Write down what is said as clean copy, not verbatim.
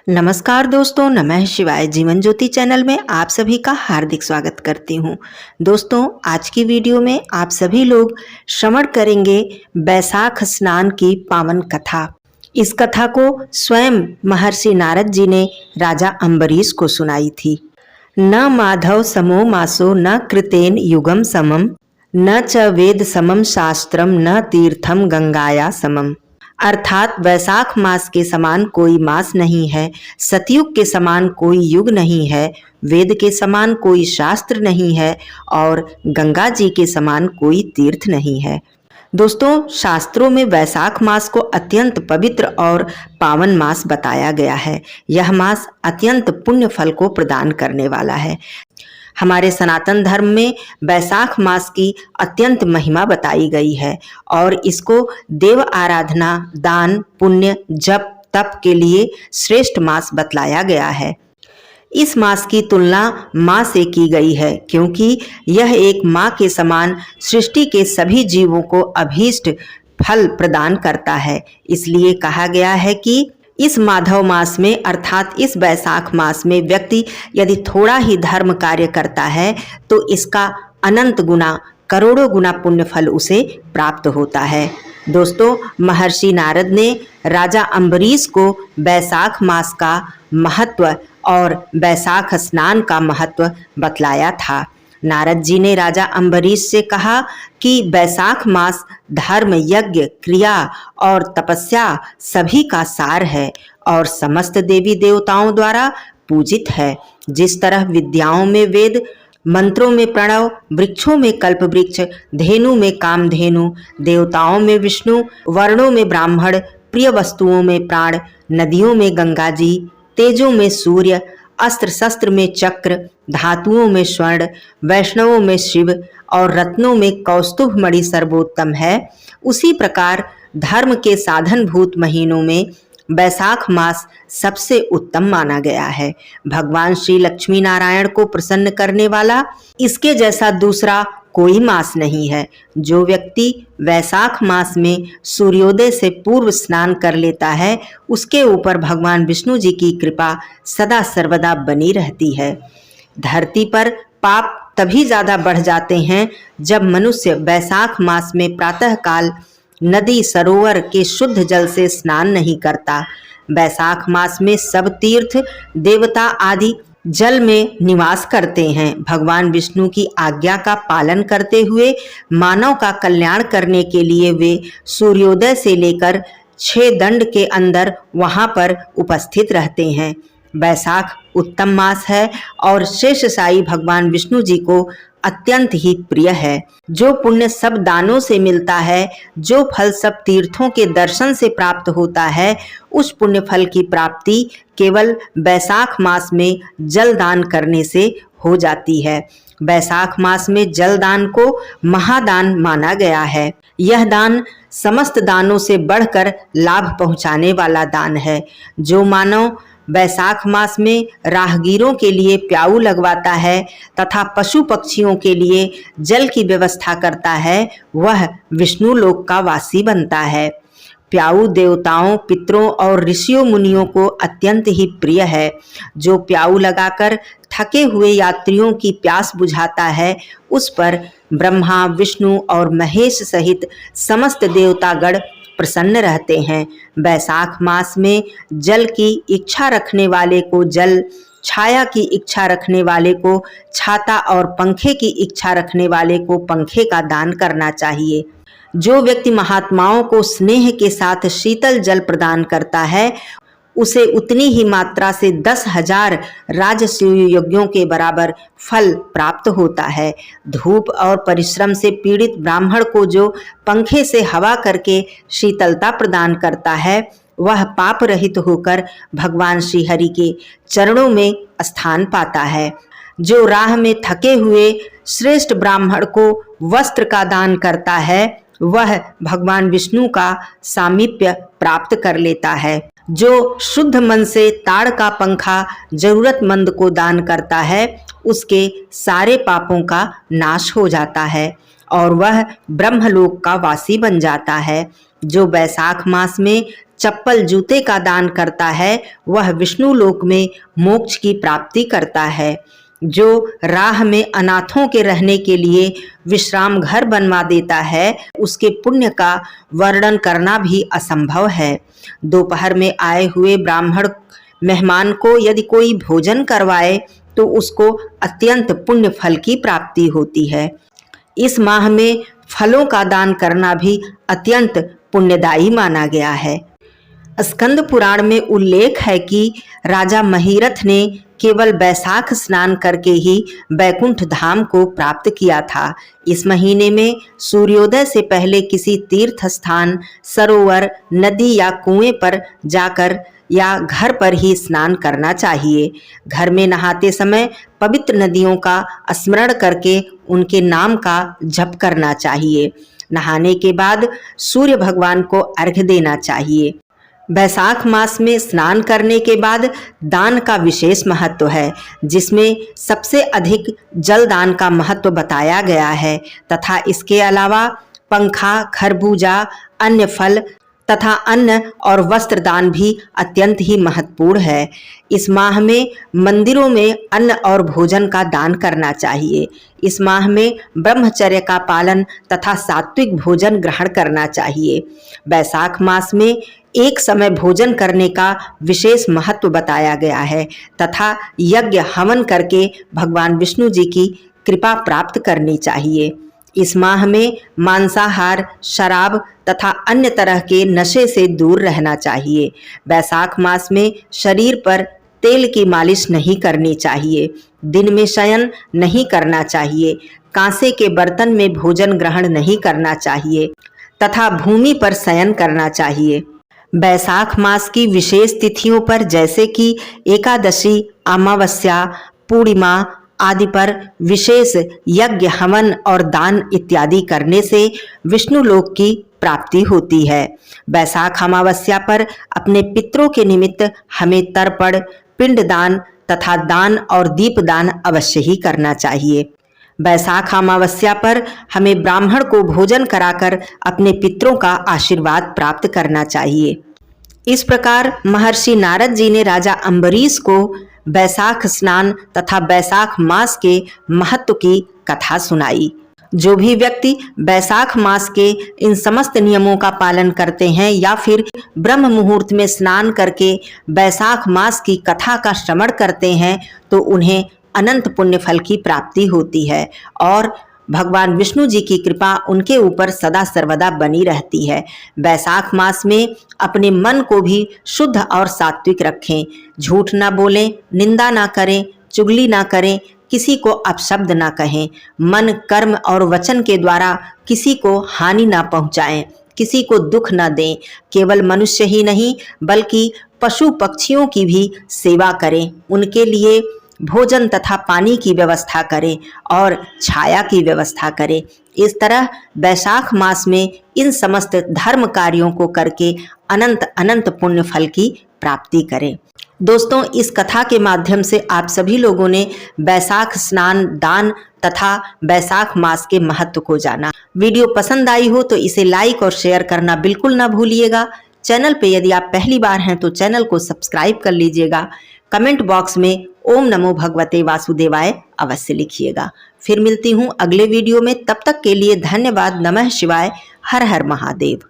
नमस्कार दोस्तों, नमः शिवाय। जीवन ज्योति चैनल में आप सभी का हार्दिक स्वागत करती हूँ। दोस्तों, आज की वीडियो में आप सभी लोग श्रवण करेंगे बैसाख स्नान की पावन कथा। इस कथा को स्वयं महर्षि नारद जी ने राजा अम्बरीश को सुनाई थी। न माधव समो मासो न कृतेन युगम समम न च वेद समम शास्त्रम न तीर्थम गंगाया समम। अर्थात वैशाख मास के समान कोई मास नहीं है, सतयुग के समान कोई युग नहीं है, वेद के समान कोई शास्त्र नहीं है और गंगा जी के समान कोई तीर्थ नहीं है। दोस्तों, शास्त्रों में वैशाख मास को अत्यंत पवित्र और पावन मास बताया गया है। यह मास अत्यंत पुण्य फल को प्रदान करने वाला है। हमारे सनातन धर्म में वैशाख मास की अत्यंत महिमा बताई गई है और इसको देव आराधना, दान, पुण्य, जप, तप के लिए श्रेष्ठ मास बतलाया गया है। इस मास की तुलना माँ से की गई है क्योंकि यह एक माँ के समान सृष्टि के सभी जीवों को अभीष्ट फल प्रदान करता है। इसलिए कहा गया है कि इस माधव मास में अर्थात इस वैशाख मास में व्यक्ति यदि थोड़ा ही धर्म कार्य करता है तो इसका अनंत गुना, करोड़ों गुना पुण्य फल उसे प्राप्त होता है। दोस्तों, महर्षि नारद ने राजा अम्बरीश को वैशाख मास का महत्व और वैशाख स्नान का महत्व बतलाया था। नारद जी ने राजा अम्बरीश से कहा कि वैशाख मास धर्म, यज्ञ, क्रिया और तपस्या सभी का सार है और समस्त देवी देवताओं द्वारा पूजित है। जिस तरह विद्याओं में वेद, मंत्रों में प्रणव, वृक्षों में कल्प वृक्ष, धेनु में कामधेनु, देवताओं में विष्णु, वर्णों में ब्राह्मण, प्रिय वस्तुओं में प्राण, नदियों में गंगा जी, तेजों में सूर्य, अस्त्र शस्त्र में चक्र, धातुओं में स्वर्ण, वैष्णवों में शिव और रत्नों में कौस्तुभ मणि सर्वोत्तम है, उसी प्रकार धर्म के साधनभूत महीनों में वैशाख मास सबसे उत्तम माना गया है। भगवान श्री लक्ष्मी नारायण को प्रसन्न करने वाला इसके जैसा दूसरा कोई मास नहीं है। जो व्यक्ति वैशाख मास में सूर्योदय से पूर्व स्नान कर लेता है उसके ऊपर भगवान विष्णु जी की कृपा सदा सर्वदा बनी रहती है। धरती पर पाप तभी ज्यादा बढ़ जाते हैं जब मनुष्य वैशाख मास में प्रातः काल नदी, सरोवर के शुद्ध जल से स्नान नहीं करता। वैशाख मास में सब तीर्थ, देवता आदि जल में निवास करते हैं। भगवान विष्णु की आज्ञा का पालन करते हुए मानव का कल्याण करने के लिए वे सूर्योदय से लेकर 6 दंड के अंदर वहां पर उपस्थित रहते हैं। वैशाख उत्तम मास है और शेष साई भगवान विष्णु जी को अत्यंत ही प्रिय है। जो पुण्य सब दानों से मिलता है, जो फल सब तीर्थों के दर्शन से प्राप्त होता है, उस पुण्य फल की प्राप्ति केवल वैशाख मास में जल दान करने से हो जाती है। वैशाख मास में जल दान को महादान माना गया है। यह दान समस्त दानों से बढ़कर लाभ पहुंचाने वाला दान है। जो मानव वैशाख मास में राहगीरों के लिए प्याऊ लगवाता है तथा पशु पक्षियों के लिए जल की व्यवस्था करता है, वह विष्णु लोक का वासी बनता है। प्याऊ देवताओं, पितरों और ऋषियों मुनियों को अत्यंत ही प्रिय है। जो प्याऊ लगाकर थके हुए यात्रियों की प्यास बुझाता है, उस पर ब्रह्मा, विष्णु और महेश सहित समस्त देवतागण प्रसन्न रहते हैं। वैशाख मास में जल की इच्छा रखने वाले को जल, छाया की इच्छा रखने वाले को छाता और पंखे की इच्छा रखने वाले को पंखे का दान करना चाहिए। जो व्यक्ति महात्माओं को स्नेह के साथ शीतल जल प्रदान करता है उसे उतनी ही मात्रा से 10,000 राजसूय यज्ञों के बराबर फल प्राप्त होता है। धूप और परिश्रम से पीड़ित ब्राह्मण को जो पंखे से हवा करके शीतलता प्रदान करता है, वह पाप रहित होकर भगवान श्री हरि के चरणों में स्थान पाता है। जो राह में थके हुए श्रेष्ठ ब्राह्मण को वस्त्र का दान करता है, वह भगवान विष्णु का सामीप्य प्राप्त कर लेता है। जो शुद्ध मन से ताड़ का पंखा जरूरतमंद को दान करता है, उसके सारे पापों का नाश हो जाता है और वह ब्रह्मलोक का वासी बन जाता है। जो वैशाख मास में चप्पल जूते का दान करता है वह विष्णु लोक में मोक्ष की प्राप्ति करता है। जो राह में अनाथों के रहने के लिए विश्राम घर बनवा देता है उसके पुण्य का वर्णन करना भी असंभव है। दोपहर में आए हुए ब्राह्मण मेहमान को यदि कोई भोजन करवाए तो उसको अत्यंत पुण्य फल की प्राप्ति होती है। इस माह में फलों का दान करना भी अत्यंत पुण्यदायी माना गया है। स्कंद पुराण में उल्लेख है कि राजा महीरथ ने केवल बैसाख स्नान करके ही बैकुंठ धाम को प्राप्त किया था। इस महीने में सूर्योदय से पहले किसी तीर्थ स्थान, सरोवर, नदी या कुएं पर जाकर या घर पर ही स्नान करना चाहिए। घर में नहाते समय पवित्र नदियों का स्मरण करके उनके नाम का जप करना चाहिए। नहाने के बाद सूर्य भगवान को अर्घ्य देना चाहिए। बैसाख मास में स्नान करने के बाद दान का विशेष महत्व है, जिसमें सबसे अधिक जल दान का महत्व बताया गया है तथा इसके अलावा पंखा, खरबूजा, अन्य फल तथा अन्न और वस्त्र दान भी अत्यंत ही महत्वपूर्ण है। इस माह में मंदिरों में अन्न और भोजन का दान करना चाहिए। इस माह में ब्रह्मचर्य का पालन तथा सात्विक भोजन ग्रहण करना चाहिए। बैसाख मास में एक समय भोजन करने का विशेष महत्व बताया गया है तथा यज्ञ हवन करके भगवान विष्णु जी की कृपा प्राप्त करनी चाहिए। इस माह में मांसाहार, शराब तथा अन्य तरह के नशे से दूर रहना चाहिए। बैसाख मास में शरीर पर तेल की मालिश नहीं करनी चाहिए। दिन में शयन नहीं करना चाहिए। कांसे के बर्तन में भोजन ग्रहण नहीं करना चाहिए तथा भूमि पर शयन करना चाहिए। बैसाख मास की विशेष तिथियों पर जैसे कि एकादशी, अमावस्या, पूर्णिमा आदि पर विशेष यज्ञ, हवन और दान इत्यादि करने से विष्णु लोक की प्राप्ति होती है। बैसाख अमावस्या पर अपने पितरों के निमित्त हमें तर्पण, पिंडदान तथा दान और दीपदान अवश्य ही करना चाहिए। बैसाख अमावस्या पर हमें ब्राह्मण को भोजन कराकर अपने पितरों का आशीर्वाद प्राप्त करना चाहिए। इस प्रकार महर्षि नारद जी ने राजा अम्बरीश को बैसाख स्नान तथा बैसाख मास के महत्व की कथा सुनाई। जो भी व्यक्ति बैसाख मास के इन समस्त नियमों का पालन करते हैं या फिर ब्रह्म मुहूर्त में स्नान करके बैसाख मास की कथा का श्रवण करते हैं तो उन्हें अनंत पुण्य फल की प्राप्ति होती है और भगवान विष्णु जी की कृपा उनके ऊपर सदा सर्वदा बनी रहती है। बैसाख मास में अपने मन को भी शुद्ध और सात्विक रखें। झूठ ना बोलें, निंदा ना करें, चुगली ना करें, किसी को अपशब्द ना कहें। मन, कर्म और वचन के द्वारा किसी को हानि ना पहुंचाएं, किसी को दुख ना दें। केवल मनुष्य ही नहीं बल्कि पशु पक्षियों की भी सेवा करें। उनके लिए भोजन तथा पानी की व्यवस्था करें और छाया की व्यवस्था करें। इस तरह बैसाख मास में इन समस्त धर्म कार्यों को करके अनंत अनंत पुण्य फल की प्राप्ति करें। दोस्तों, इस कथा के माध्यम से आप सभी लोगों ने बैसाख स्नान, दान तथा बैसाख मास के महत्व को जाना। वीडियो पसंद आई हो तो इसे लाइक और शेयर करना बिल्कुल ना भूलिएगा। चैनल पे यदि आप पहली बार हैं तो चैनल को सब्सक्राइब कर लीजिएगा। कमेंट बॉक्स में ओम नमो भगवते वासुदेवाय अवश्य लिखिएगा। फिर मिलती हूँ अगले वीडियो में। तब तक के लिए धन्यवाद। नमः शिवाय। हर हर महादेव।